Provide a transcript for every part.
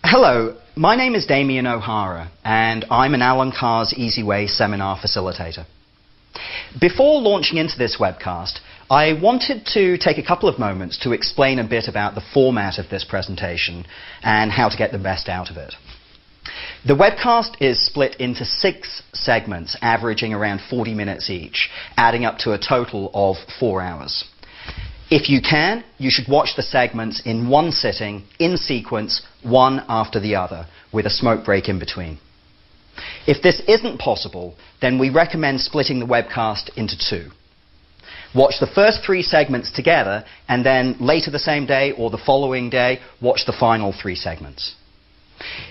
Hello, my name is Damien O'Hara, and I'm an Alan Carr's Easy Way seminar facilitator. Before launching into this webcast, I wanted to take a couple of moments to explain a bit about the format of this presentation and how to get the best out of it. The webcast is split into 6 segments, averaging around 40 minutes each, adding up to a total of 4 hours. If you can, you should watch the segments in one sitting, in sequence, one after the other, with a smoke break in between. If this isn't possible, then we recommend splitting the webcast into 2. Watch the first 3 segments together, and then later the same day or the following day, watch the final 3 segments.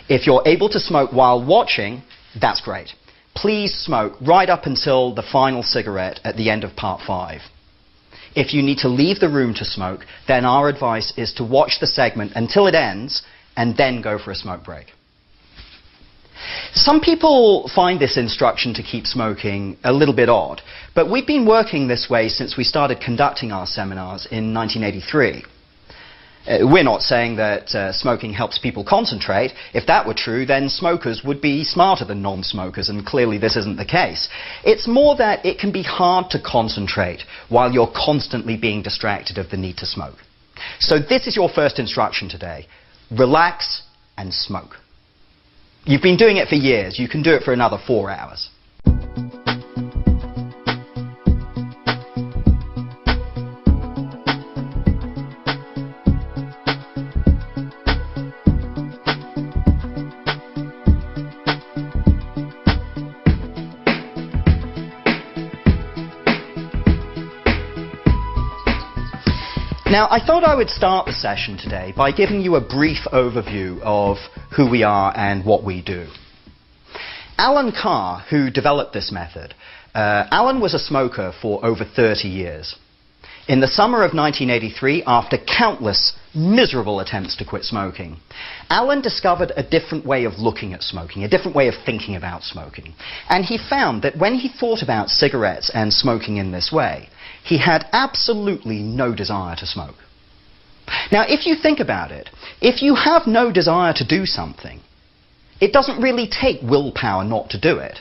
If you're able to smoke while watching, that's great. Please smoke right up until the final cigarette at the end of part 5. If you need to leave the room to smoke, then our advice is to watch the segment until it ends and then go for a smoke break. Some people find this instruction to keep smoking a little bit odd, but we've been working this way since we started conducting our seminars in 1983. We're not saying that smoking helps people concentrate. If that were true, then smokers would be smarter than non-smokers, and clearly this isn't the case. It's more that it can be hard to concentrate while you're constantly being distracted of the need to smoke. So this is your first instruction today. Relax and smoke. You've been doing it for years. You can do it for another 4 hours. Now, I thought I would start the session today by giving you a brief overview of who we are and what we do. Alan Carr, who developed this method, Alan was a smoker for over 30 years. In the summer of 1983, after countless miserable attempts to quit smoking, Alan discovered a different way of looking at smoking, a different way of thinking about smoking. And he found that when he thought about cigarettes and smoking in this way, he had absolutely no desire to smoke. Now, if you think about it, if you have no desire to do something, it doesn't really take willpower not to do it,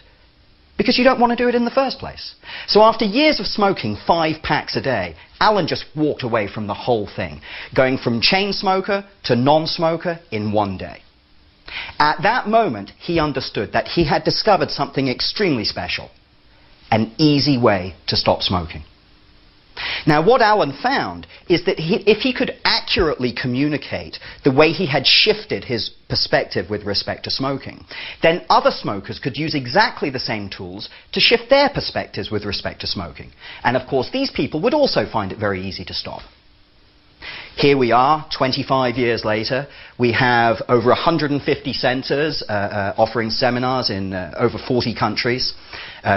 because you don't want to do it in the first place. So after years of smoking 5 packs a day, Alan just walked away from the whole thing, going from chain smoker to non-smoker in 1 day. At that moment, he understood that he had discovered something extremely special, an easy way to stop smoking. Now, what Alan found is that if he could accurately communicate the way he had shifted his perspective with respect to smoking, then other smokers could use exactly the same tools to shift their perspectives with respect to smoking. And of course, these people would also find it very easy to stop. Here we are, 25 years later. We have over 150 centers offering seminars in over 40 countries.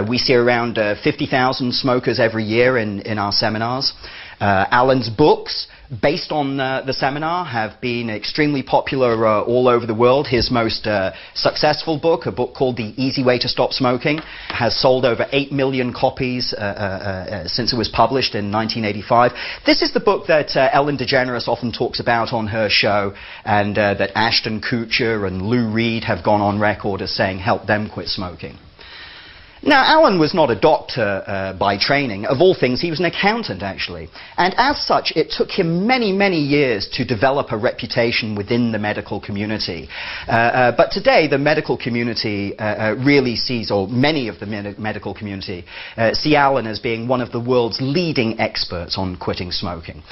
We see around 50,000 smokers every year in our seminars. Alan's books, based on the seminar, have been extremely popular all over the world. His most successful book, a book called The Easy Way to Stop Smoking, has sold over 8 million copies since it was published in 1985. This is the book that Ellen DeGeneres often talks about on her show, and that Ashton Kutcher and Lou Reed have gone on record as saying helped them quit smoking. Now, Alan was not a doctor by training. Of all things, he was an accountant, actually. And as such, it took him many, many years to develop a reputation within the medical community. But today, the medical community really sees, or many of the medical community, see Alan as being one of the world's leading experts on quitting smoking.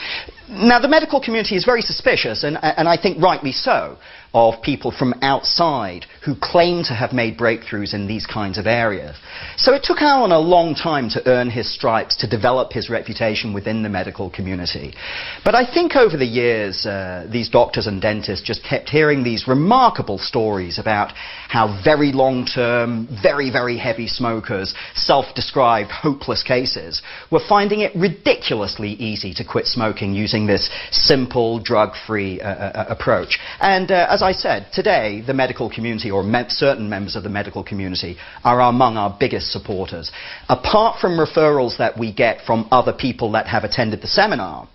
Now, the medical community is very suspicious, and I think rightly so, of people from outside who claim to have made breakthroughs in these kinds of areas. So it took Alan a long time to earn his stripes, to develop his reputation within the medical community. But I think over the years, these doctors and dentists just kept hearing these remarkable stories about how very long-term, very, very heavy smokers, self-described hopeless cases, were finding it ridiculously easy to quit smoking using this simple, drug-free approach. And as I said, today the medical community, or certain members of the medical community, are among our biggest supporters. Apart from referrals that we get from other people that have attended the seminar,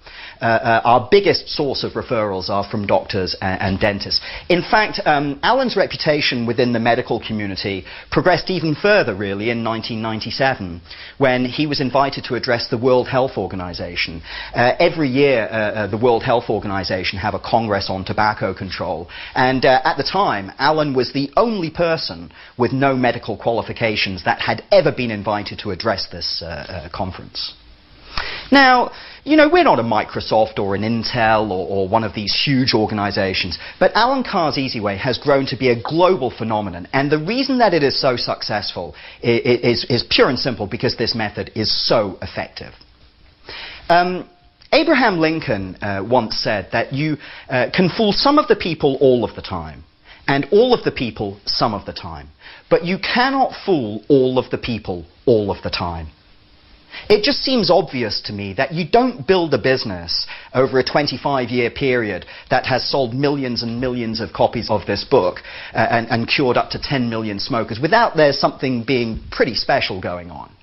our biggest source of referrals are from doctors and dentists. In fact, Alan's reputation within the medical community progressed even further, really, in 1997, when he was invited to address the World Health Organization. Every year, the World Health Organization have a congress on tobacco control, and at the time, Alan was the only person with no medical qualifications that had ever been invited to address this conference. Now, you know, we're not a Microsoft or an Intel or one of these huge organizations, but Alan Carr's Easy Way has grown to be a global phenomenon, and the reason that it is so successful is pure and simple because this method is so effective. Abraham Lincoln once said that you can fool some of the people all of the time, and all of the people some of the time, but you cannot fool all of the people all of the time. It just seems obvious to me that you don't build a business over a 25-year period that has sold millions and millions of copies of this book and cured up to 10 million smokers without there's something being pretty special going on.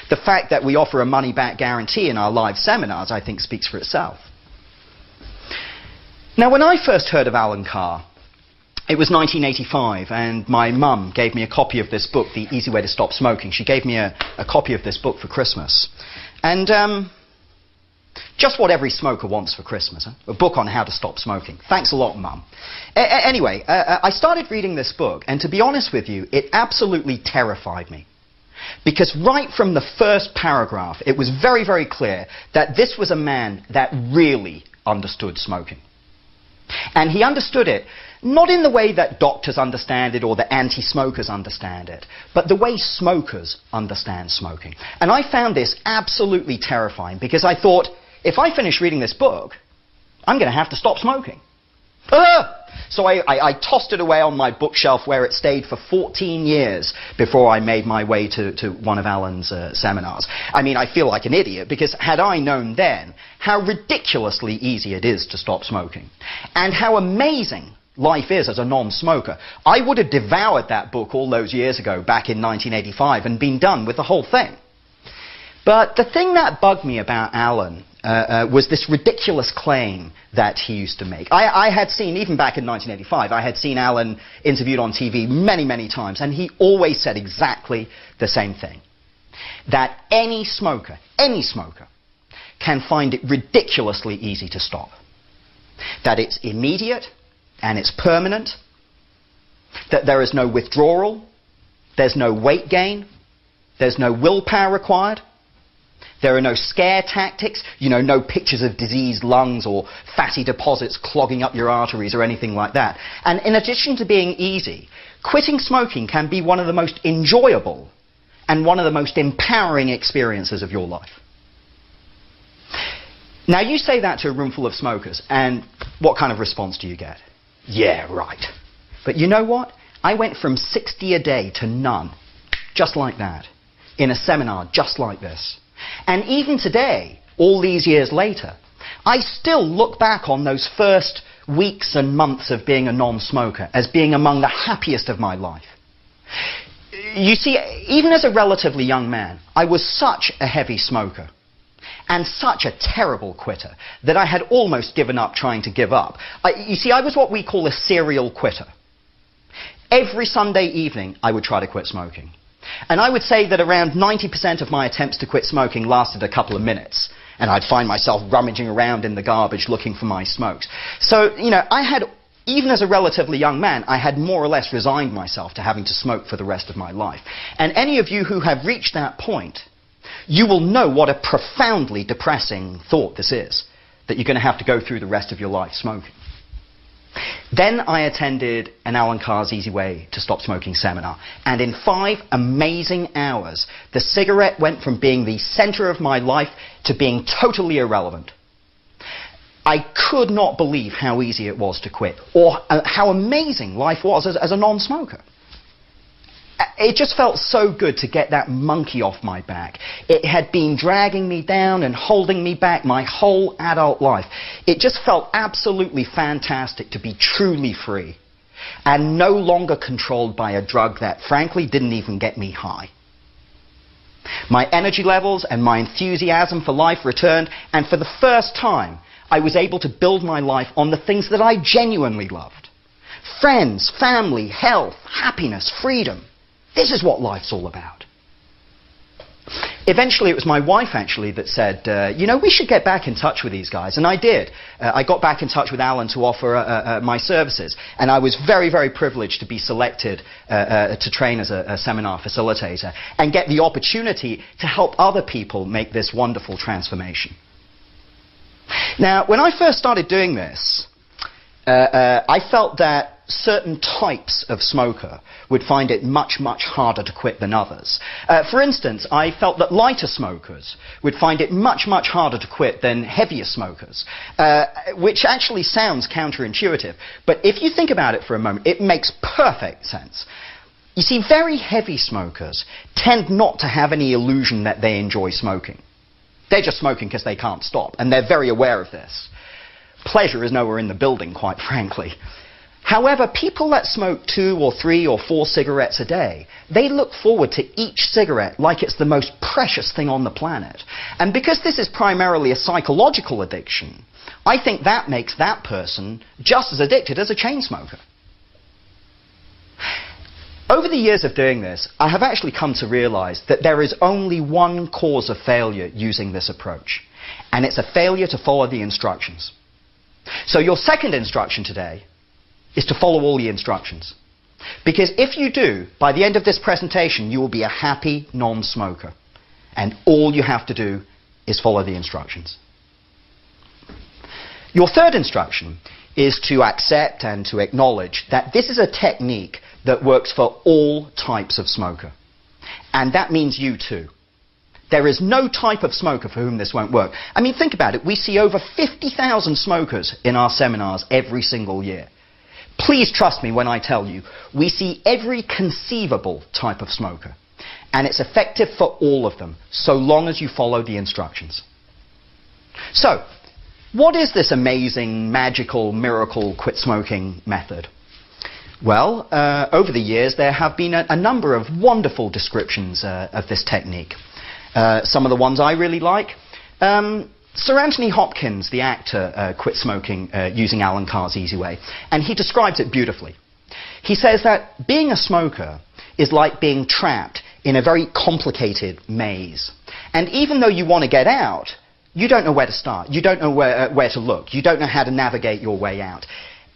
The fact that we offer a money-back guarantee in our live seminars, I think, speaks for itself. Now, when I first heard of Alan Carr, it was 1985, and my mum gave me a copy of this book, The Easy Way to Stop Smoking. She gave me a copy of this book for Christmas. And just what every smoker wants for Christmas, huh? A book on how to stop smoking. Thanks a lot, Mum. Anyway, I started reading this book, and to be honest with you, it absolutely terrified me. Because right from the first paragraph, it was very, very clear that this was a man that really understood smoking. And he understood it not in the way that doctors understand it or that anti-smokers understand it, but the way smokers understand smoking. And I found this absolutely terrifying because I thought, if I finish reading this book, I'm going to have to stop smoking. So I tossed it away on my bookshelf where it stayed for 14 years before I made my way to one of Alan's seminars. I mean, I feel like an idiot because had I known then how ridiculously easy it is to stop smoking and how amazing life is as a non-smoker, I would have devoured that book all those years ago, back in 1985, and been done with the whole thing. But the thing that bugged me about Alan was this ridiculous claim that he used to make. I had seen, even back in 1985, I had seen Alan interviewed on TV many, many times, and he always said exactly the same thing. That any smoker can find it ridiculously easy to stop. That it's immediate, and it's permanent, that there is no withdrawal, there's no weight gain, there's no willpower required, there are no scare tactics, you know, no pictures of diseased lungs or fatty deposits clogging up your arteries or anything like that. And in addition to being easy, quitting smoking can be one of the most enjoyable and one of the most empowering experiences of your life. Now, you say that to a room full of smokers, and what kind of response do you get? Yeah, right. But you know what? I went from 60 a day to none, just like that, in a seminar just like this. And even today, all these years later, I still look back on those first weeks and months of being a non-smoker as being among the happiest of my life. You see, even as a relatively young man, I was such a heavy smoker and such a terrible quitter that I had almost given up trying to give up. You see, I was what we call a serial quitter. Every Sunday evening, I would try to quit smoking. And I would say that around 90% of my attempts to quit smoking lasted a couple of minutes. And I'd find myself rummaging around in the garbage looking for my smokes. So, you know, even as a relatively young man, I had more or less resigned myself to having to smoke for the rest of my life. And any of you who have reached that point, you will know what a profoundly depressing thought this is, that you're going to have to go through the rest of your life smoking. Then I attended an Alan Carr's Easy Way to Stop Smoking seminar, and in 5 amazing hours, the cigarette went from being the center of my life to being totally irrelevant. I could not believe how easy it was to quit, or how amazing life was as a non-smoker. It just felt so good to get that monkey off my back. It had been dragging me down and holding me back my whole adult life. It just felt absolutely fantastic to be truly free and no longer controlled by a drug that, frankly, didn't even get me high. My energy levels and my enthusiasm for life returned, and for the first time, I was able to build my life on the things that I genuinely loved. Friends, family, health, happiness, freedom. This is what life's all about. Eventually, it was my wife, actually, that said, you know, we should get back in touch with these guys. And I did. I got back in touch with Alan to offer my services. And I was very, very privileged to be selected to train as a seminar facilitator and get the opportunity to help other people make this wonderful transformation. Now, when I first started doing this, I felt that certain types of smoker would find it much, much harder to quit than others. For instance, I felt that lighter smokers would find it much, much harder to quit than heavier smokers, which actually sounds counterintuitive. But if you think about it for a moment, it makes perfect sense. You see, very heavy smokers tend not to have any illusion that they enjoy smoking. They're just smoking because they can't stop, and they're very aware of this. Pleasure is nowhere in the building, quite frankly. However, people that smoke 2 or 3 or 4 cigarettes a day, they look forward to each cigarette like it's the most precious thing on the planet. And because this is primarily a psychological addiction, I think that makes that person just as addicted as a chain smoker. Over the years of doing this, I have actually come to realize that there is only one cause of failure using this approach, and it's a failure to follow the instructions. So your second instruction today is to follow all the instructions. Because if you do, by the end of this presentation, you will be a happy non-smoker. And all you have to do is follow the instructions. Your third instruction is to accept and to acknowledge that this is a technique that works for all types of smoker. And that means you too. There is no type of smoker for whom this won't work. I mean, think about it. We see over 50,000 smokers in our seminars every single year. Please trust me when I tell you, we see every conceivable type of smoker. And it's effective for all of them, so long as you follow the instructions. So, what is this amazing, magical, miracle quit smoking method? Well, over the years, there have been a number of wonderful descriptions of this technique. Some of the ones I really like. Sir Anthony Hopkins, the actor, quit smoking using Alan Carr's Easy Way, and he describes it beautifully. He says that being a smoker is like being trapped in a very complicated maze. And even though you want to get out, you don't know where to start. You don't know where to look. You don't know how to navigate your way out.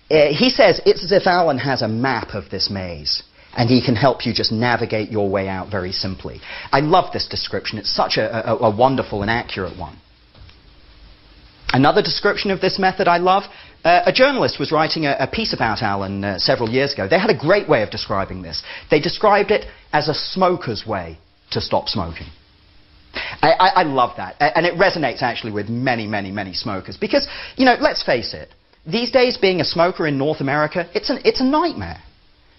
He says it's as if Alan has a map of this maze, and he can help you just navigate your way out very simply. I love this description. It's such a wonderful and accurate one. Another description of this method I love, a journalist was writing a piece about Alan several years ago. They had a great way of describing this. They described it as a smoker's way to stop smoking. I love that, and it resonates actually with many, many, many smokers. Because, you know, let's face it, these days being a smoker in North America, it's a nightmare.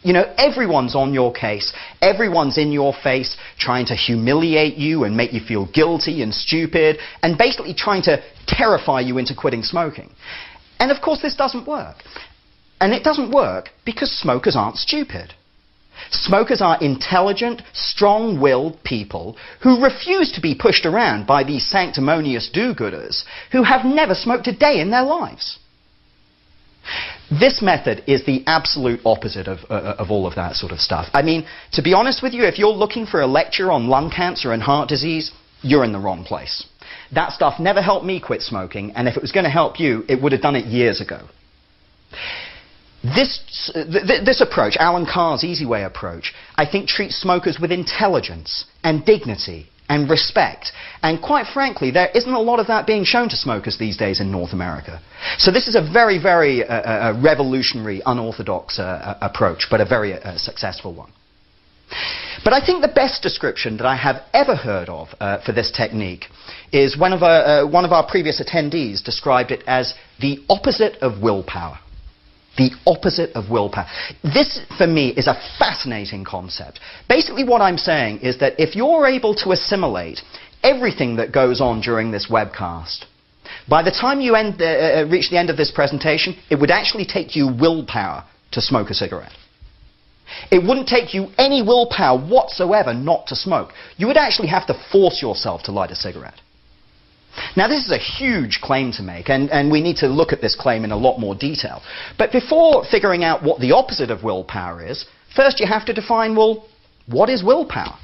You know, everyone's on your case, everyone's in your face, trying to humiliate you and make you feel guilty and stupid, and basically trying to terrify you into quitting smoking. And of course this doesn't work. And it doesn't work because smokers aren't stupid. Smokers are intelligent, strong-willed people who refuse to be pushed around by these sanctimonious do-gooders who have never smoked a day in their lives. This method is the absolute opposite of all of that sort of stuff. I mean, to be honest with you, if you're looking for a lecture on lung cancer and heart disease, you're in the wrong place. That stuff never helped me quit smoking, and if it was going to help you, it would have done it years ago. This approach, Alan Carr's Easy Way approach, I think treats smokers with intelligence and dignity and respect. And quite frankly, there isn't a lot of that being shown to smokers these days in North America. So this is a very, very revolutionary, unorthodox approach, but a very successful one. But I think the best description that I have ever heard of for this technique is one of our previous attendees described it as the opposite of willpower. The opposite of willpower. This, for me, is a fascinating concept. Basically what I'm saying is that if you're able to assimilate everything that goes on during this webcast, by the time you reach the end of this presentation, it would actually take you willpower to smoke a cigarette. It wouldn't take you any willpower whatsoever not to smoke. You would actually have to force yourself to light a cigarette. Now, this is a huge claim to make, and we need to look at this claim in a lot more detail. But before figuring out what the opposite of willpower is, first you have to define, well, what is willpower?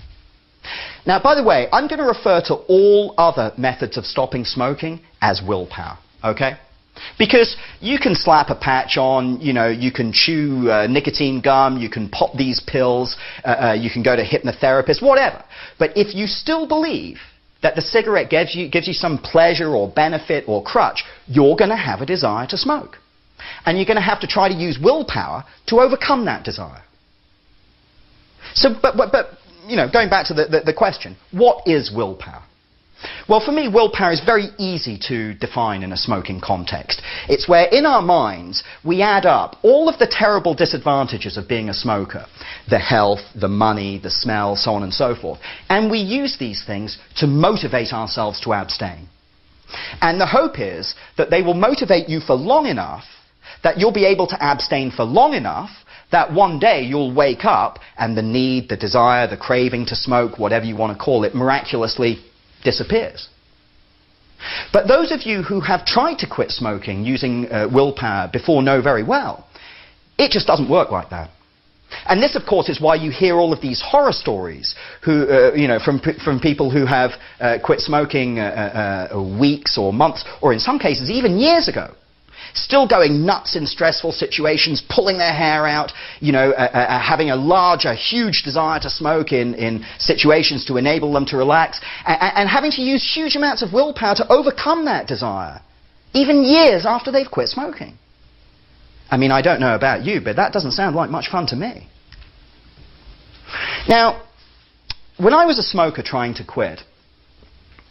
Now, by the way, I'm going to refer to all other methods of stopping smoking as willpower, okay? Because you can slap a patch on, you can chew nicotine gum, you can pop these pills, you can go to hypnotherapist, whatever. But if you still believe that the cigarette gives you some pleasure or benefit or crutch, you're going to have a desire to smoke. And you're going to have to try to use willpower to overcome that desire. So, but going back to the question, what is willpower? Well, for me, willpower is very easy to define in a smoking context. It's where, in our minds, we add up all of the terrible disadvantages of being a smoker. The health, the money, the smell, so on and so forth. And we use these things to motivate ourselves to abstain. And the hope is that they will motivate you for long enough that you'll be able to abstain for long enough that one day you'll wake up and the need, the desire, the craving to smoke, whatever you want to call it, miraculously disappears. But those of you who have tried to quit smoking using willpower before know very well, it just doesn't work like that. And this, of course, is why you hear all of these horror stories from people who have quit smoking weeks or months, or in some cases even years ago. Still going nuts in stressful situations, pulling their hair out, having a huge desire to smoke in situations to enable them to relax, and having to use huge amounts of willpower to overcome that desire, even years after they've quit smoking. I mean, I don't know about you, but that doesn't sound like much fun to me. Now, when I was a smoker trying to quit,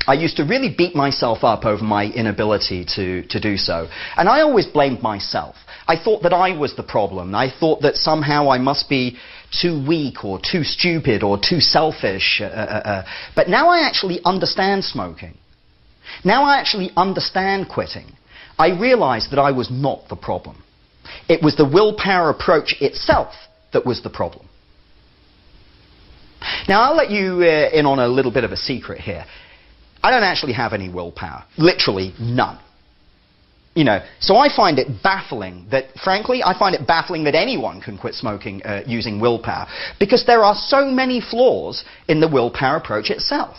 I used to really beat myself up over my inability to do so. And I always blamed myself. I thought that I was the problem. I thought that somehow I must be too weak or too stupid or too selfish. But now I actually understand smoking. Now I actually understand quitting. I realized that I was not the problem. It was the willpower approach itself that was the problem. Now, I'll let you in on a little bit of a secret here. I don't actually have any willpower. Literally none. So I find it baffling that, frankly, anyone can quit smoking using willpower, because there are so many flaws in the willpower approach itself.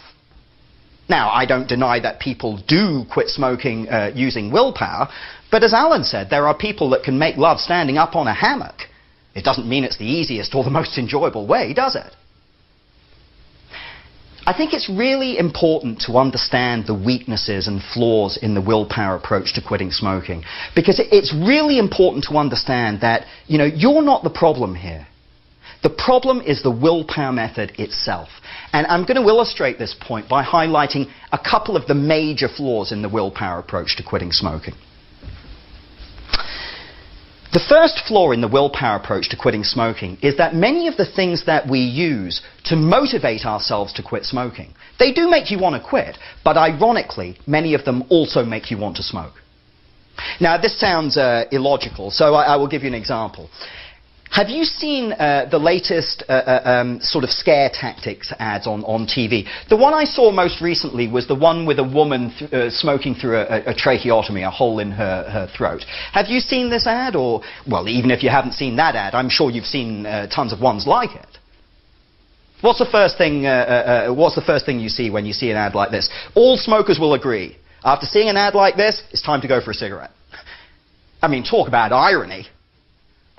Now, I don't deny that people do quit smoking using willpower, but as Alan said, there are people that can make love standing up on a hammock. It doesn't mean it's the easiest or the most enjoyable way, does it? I think it's really important to understand the weaknesses and flaws in the willpower approach to quitting smoking, because it's really important to understand that, you're not the problem here. The problem is the willpower method itself. And I'm going to illustrate this point by highlighting a couple of the major flaws in the willpower approach to quitting smoking. The first flaw in the willpower approach to quitting smoking is that many of the things that we use to motivate ourselves to quit smoking, they do make you want to quit, but ironically, many of them also make you want to smoke. Now, this sounds illogical, so I will give you an example. Have you seen the latest sort of scare tactics ads on TV? The one I saw most recently was the one with a woman smoking through a tracheotomy, a hole in her throat. Have you seen this ad? Or, well, even if you haven't seen that ad, I'm sure you've seen tons of ones like it. What's the first thing you see when you see an ad like this? All smokers will agree. After seeing an ad like this, it's time to go for a cigarette. I mean, talk about irony.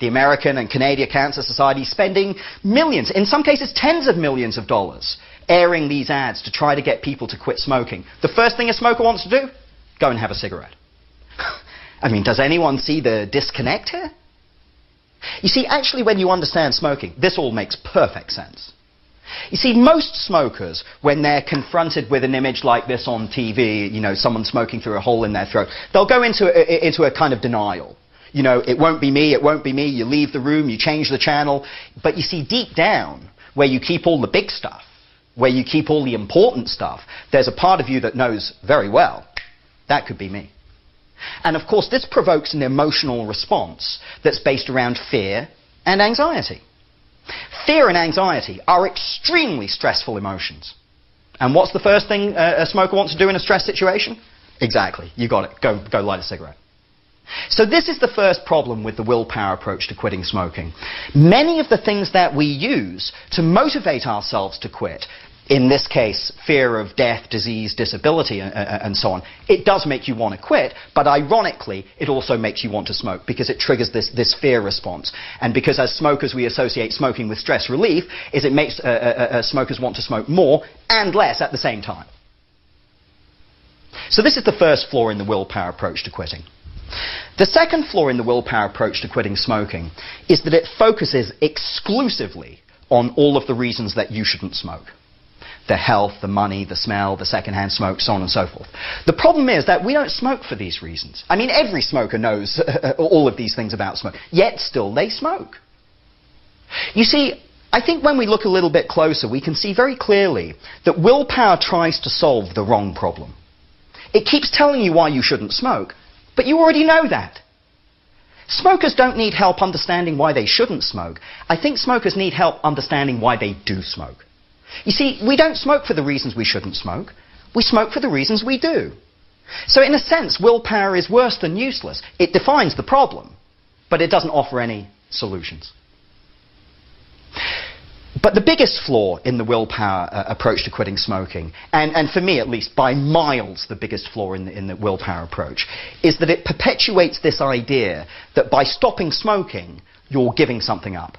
The American and Canadian Cancer Society spending millions, in some cases tens of millions of dollars, airing these ads to try to get people to quit smoking. The first thing a smoker wants to do? Go and have a cigarette. I mean, does anyone see the disconnect here? You see, actually, when you understand smoking, this all makes perfect sense. You see, most smokers, when they're confronted with an image like this on TV, someone smoking through a hole in their throat, they'll go into a kind of denial. It won't be me, it won't be me. You leave the room, you change the channel. But you see, deep down, where you keep all the big stuff, where you keep all the important stuff, there's a part of you that knows very well, that could be me. And of course, this provokes an emotional response that's based around fear and anxiety. Fear and anxiety are extremely stressful emotions. And what's the first thing a smoker wants to do in a stress situation? Exactly. You got it. Go light a cigarette. So this is the first problem with the willpower approach to quitting smoking. Many of the things that we use to motivate ourselves to quit, in this case, fear of death, disease, disability, and so on, it does make you want to quit, but ironically, it also makes you want to smoke because it triggers this fear response. And because as smokers we associate smoking with stress relief, it makes smokers want to smoke more and less at the same time. So this is the first flaw in the willpower approach to quitting. The second flaw in the willpower approach to quitting smoking is that it focuses exclusively on all of the reasons that you shouldn't smoke. The health, the money, the smell, the secondhand smoke, so on and so forth. The problem is that we don't smoke for these reasons. I mean, every smoker knows all of these things about smoke, yet still they smoke. You see, I think when we look a little bit closer, we can see very clearly that willpower tries to solve the wrong problem. It keeps telling you why you shouldn't smoke, but you already know that. Smokers don't need help understanding why they shouldn't smoke. I think smokers need help understanding why they do smoke. You see, we don't smoke for the reasons we shouldn't smoke. We smoke for the reasons we do. So in a sense, willpower is worse than useless. It defines the problem, but it doesn't offer any solutions. But the biggest flaw in the willpower approach to quitting smoking, and for me at least by miles the biggest flaw in the willpower approach, is that it perpetuates this idea that by stopping smoking, you're giving something up.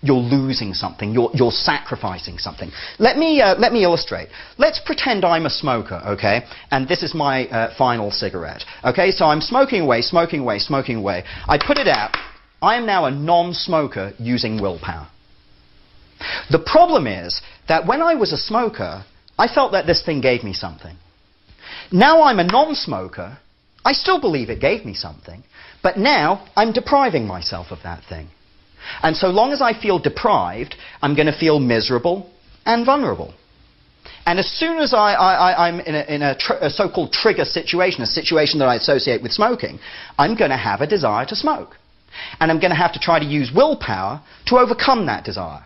You're losing something. You're sacrificing something. Let me illustrate. Let's pretend I'm a smoker, okay? And this is my final cigarette. Okay, so I'm smoking away, smoking away, smoking away. I put it out. I am now a non-smoker using willpower. The problem is that when I was a smoker, I felt that this thing gave me something. Now I'm a non-smoker. I still believe it gave me something. But now I'm depriving myself of that thing. And so long as I feel deprived, I'm going to feel miserable and vulnerable. And as soon as I'm in a so-called trigger situation, a situation that I associate with smoking, I'm going to have a desire to smoke. And I'm going to have to try to use willpower to overcome that desire.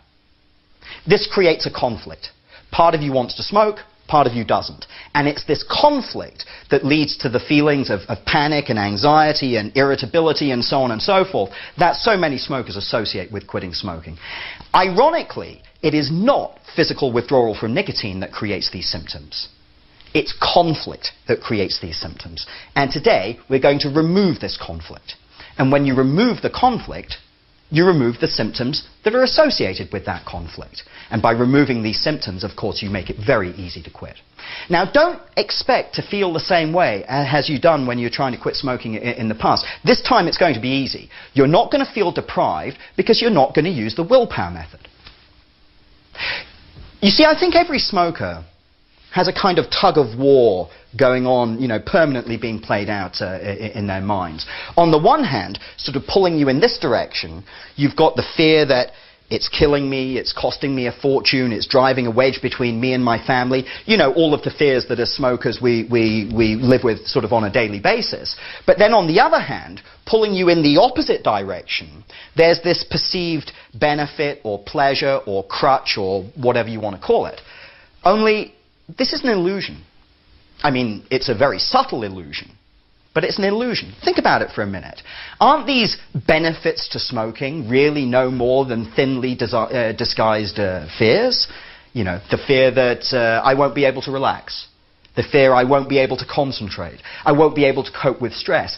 This creates a conflict. Part of you wants to smoke, part of you doesn't. And it's this conflict that leads to the feelings of panic and anxiety and irritability and so on and so forth that so many smokers associate with quitting smoking. Ironically, it is not physical withdrawal from nicotine that creates these symptoms. It's conflict that creates these symptoms. And today, we're going to remove this conflict. And when you remove the conflict, you remove the symptoms that are associated with that conflict. And by removing these symptoms, of course, you make it very easy to quit. Now, don't expect to feel the same way as you've done when you're trying to quit smoking in the past. This time it's going to be easy. You're not going to feel deprived because you're not going to use the willpower method. You see, I think every smoker has a kind of tug of war going on, permanently being played out in their minds. On the one hand, sort of pulling you in this direction, you've got the fear that it's killing me, it's costing me a fortune, it's driving a wedge between me and my family. All of the fears that as smokers we live with sort of on a daily basis. But then on the other hand, pulling you in the opposite direction, there's this perceived benefit or pleasure or crutch or whatever you want to call it. Only this is an illusion. I mean, it's a very subtle illusion, but it's an illusion. Think about it for a minute. Aren't these benefits to smoking really no more than thinly disguised fears? The fear that I won't be able to relax. The fear I won't be able to concentrate. I won't be able to cope with stress.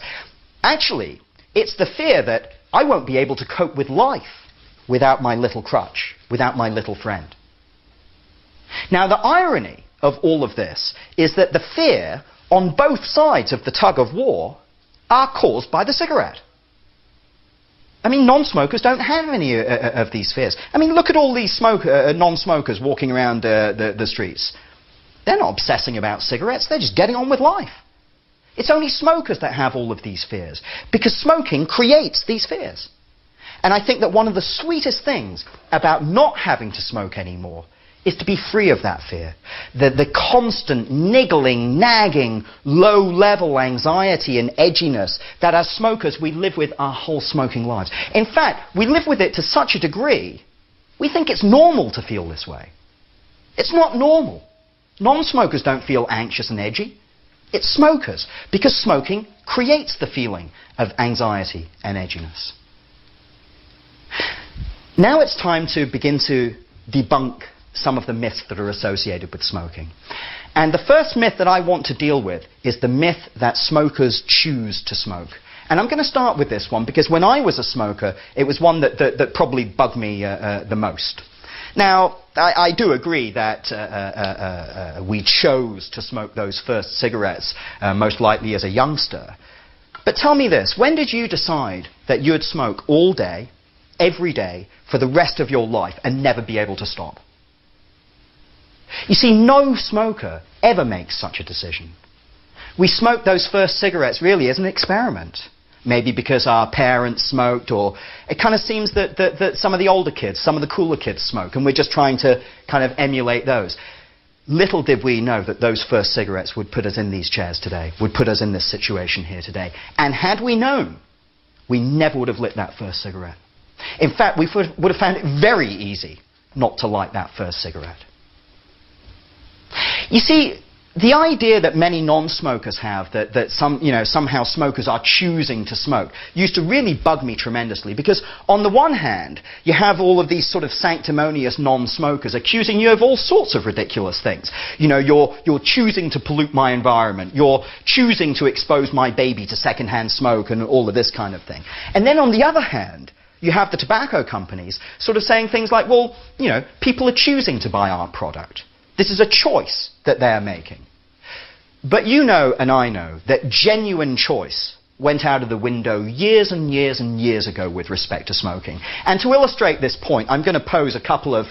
Actually, it's the fear that I won't be able to cope with life without my little crutch, without my little friend. Now, the irony of all of this is that the fear on both sides of the tug of war are caused by the cigarette. I mean, non-smokers don't have any of these fears. I mean, look at all these non-smokers walking around the streets. They're not obsessing about cigarettes, they're just getting on with life. It's only smokers that have all of these fears, because smoking creates these fears. And I think that one of the sweetest things about not having to smoke anymore is to be free of that fear. The constant niggling, nagging, low-level anxiety and edginess that as smokers we live with our whole smoking lives. In fact, we live with it to such a degree, we think it's normal to feel this way. It's not normal. Non-smokers don't feel anxious and edgy. It's smokers, because smoking creates the feeling of anxiety and edginess. Now it's time to begin to debunk some of the myths that are associated with smoking. And the first myth that I want to deal with is the myth that smokers choose to smoke. And I'm going to start with this one because when I was a smoker, it was one that probably bugged me the most. Now, I do agree that we chose to smoke those first cigarettes, most likely as a youngster. But tell me this, when did you decide that you would smoke all day, every day, for the rest of your life and never be able to stop? You see, no smoker ever makes such a decision. We smoked those first cigarettes really as an experiment. Maybe because our parents smoked, or it kind of seems that some of the older kids, some of the cooler kids smoke, and we're just trying to kind of emulate those. Little did we know that those first cigarettes would put us in these chairs today, would put us in this situation here today. And had we known, we never would have lit that first cigarette. In fact, we would have found it very easy not to light that first cigarette. You see, the idea that many non-smokers have, that somehow smokers are choosing to smoke, used to really bug me tremendously, because on the one hand, you have all of these sort of sanctimonious non-smokers accusing you of all sorts of ridiculous things. You know, you're choosing to pollute my environment, you're choosing to expose my baby to secondhand smoke and all of this kind of thing. And then on the other hand, you have the tobacco companies sort of saying things like, well, you know, people are choosing to buy our product. This is a choice that they're making. But you know and I know that genuine choice went out of the window years and years and years ago with respect to smoking. And to illustrate this point, I'm going to pose a couple of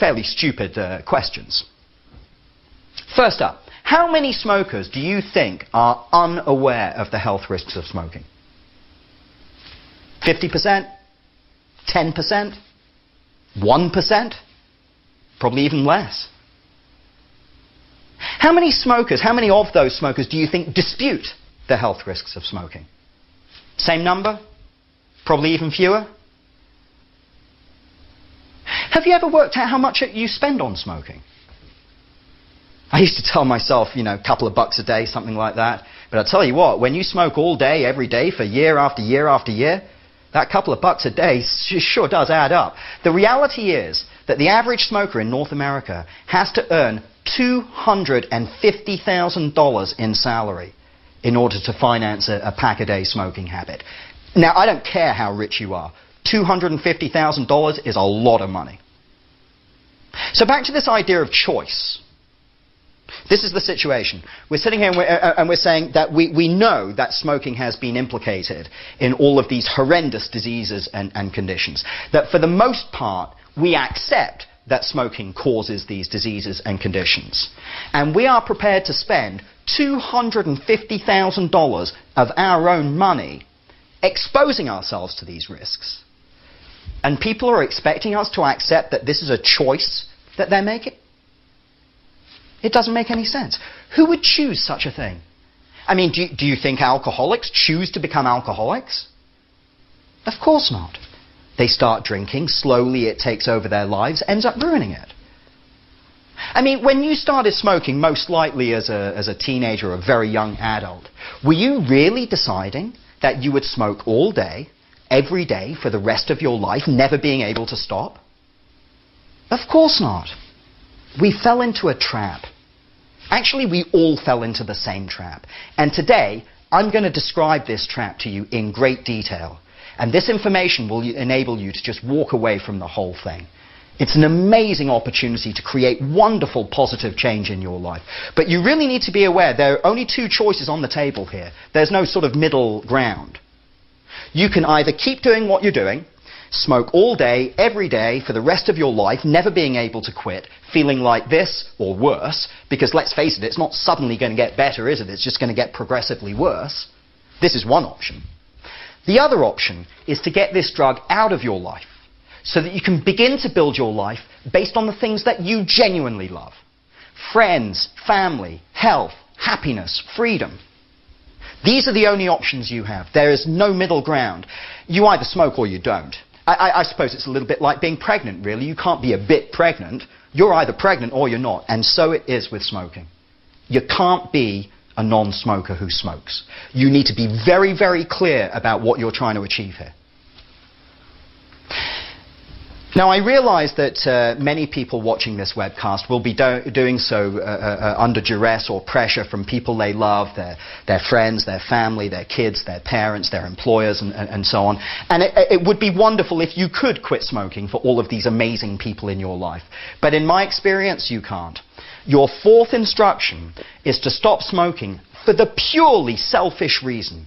fairly stupid questions. First up, how many smokers do you think are unaware of the health risks of smoking? 50%? 10%? 1%? Probably even less. How many smokers, how many of those smokers do you think dispute the health risks of smoking? Same number? Probably even fewer? Have you ever worked out how much you spend on smoking? I used to tell myself, you know, a couple of bucks a day, something like that. But I tell you what, when you smoke all day, every day, for year after year after year, that couple of bucks a day sure does add up. The reality is that the average smoker in North America has to earn $250,000 in salary in order to finance a pack-a-day smoking habit. Now, I don't care how rich you are. $250,000 is a lot of money. So back to this idea of choice. This is the situation. We're sitting here and we're saying that we know that smoking has been implicated in all of these horrendous diseases and conditions. That for the most part, we accept that smoking causes these diseases and conditions. And we are prepared to spend $250,000 of our own money exposing ourselves to these risks. And people are expecting us to accept that this is a choice that they're making? It doesn't make any sense. Who would choose such a thing? I mean, do you think alcoholics choose to become alcoholics? Of course not. They start drinking, slowly it takes over their lives, ends up ruining it. I mean, when you started smoking, most likely as a teenager or a very young adult, were you really deciding that you would smoke all day, every day, for the rest of your life, never being able to stop? Of course not. We fell into a trap. Actually, we all fell into the same trap. And today, I'm going to describe this trap to you in great detail. And this information will enable you to just walk away from the whole thing. It's an amazing opportunity to create wonderful positive change in your life. But you really need to be aware there are only two choices on the table here. There's no sort of middle ground. You can either keep doing what you're doing, smoke all day, every day, for the rest of your life, never being able to quit, feeling like this or worse, because let's face it, it's not suddenly going to get better, is it? It's just going to get progressively worse. This is one option. The other option is to get this drug out of your life so that you can begin to build your life based on the things that you genuinely love. Friends, family, health, happiness, freedom. These are the only options you have. There is no middle ground. You either smoke or you don't. I suppose it's a little bit like being pregnant, really. You can't be a bit pregnant. You're either pregnant or you're not. And so it is with smoking. You can't be a non-smoker who smokes. You need to be very, very clear about what you're trying to achieve here. Now, I realize that many people watching this webcast will be doing so under duress or pressure from people they love, their friends, their family, their kids, their parents, their employers, and so on. And it would be wonderful if you could quit smoking for all of these amazing people in your life. But in my experience, you can't. Your fourth instruction is to stop smoking for the purely selfish reason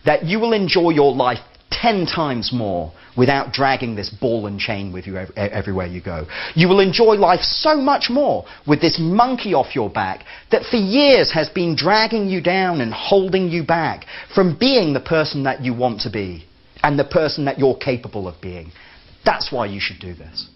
that you will enjoy your life 10 times more without dragging this ball and chain with you everywhere you go. You will enjoy life so much more with this monkey off your back that for years has been dragging you down and holding you back from being the person that you want to be and the person that you're capable of being. That's why you should do this.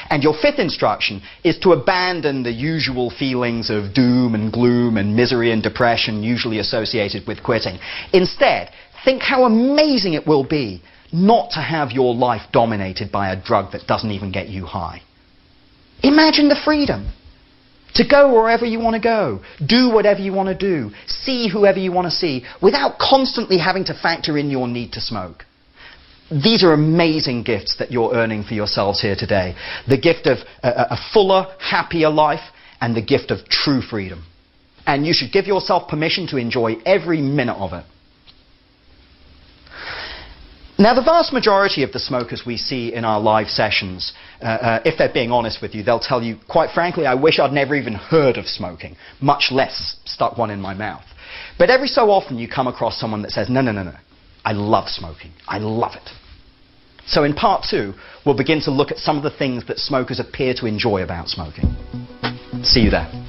And your fifth instruction is to abandon the usual feelings of doom and gloom and misery and depression usually associated with quitting. Instead, think how amazing it will be not to have your life dominated by a drug that doesn't even get you high. Imagine the freedom to go wherever you want to go, do whatever you want to do, see whoever you want to see, without constantly having to factor in your need to smoke. These are amazing gifts that you're earning for yourselves here today. The gift of a fuller, happier life and the gift of true freedom. And you should give yourself permission to enjoy every minute of it. Now, the vast majority of the smokers we see in our live sessions, if they're being honest with you, they'll tell you, quite frankly, I wish I'd never even heard of smoking, much less stuck one in my mouth. But every so often you come across someone that says, no, no, no, no, I love smoking. I love it. So in part 2, we'll begin to look at some of the things that smokers appear to enjoy about smoking. See you there.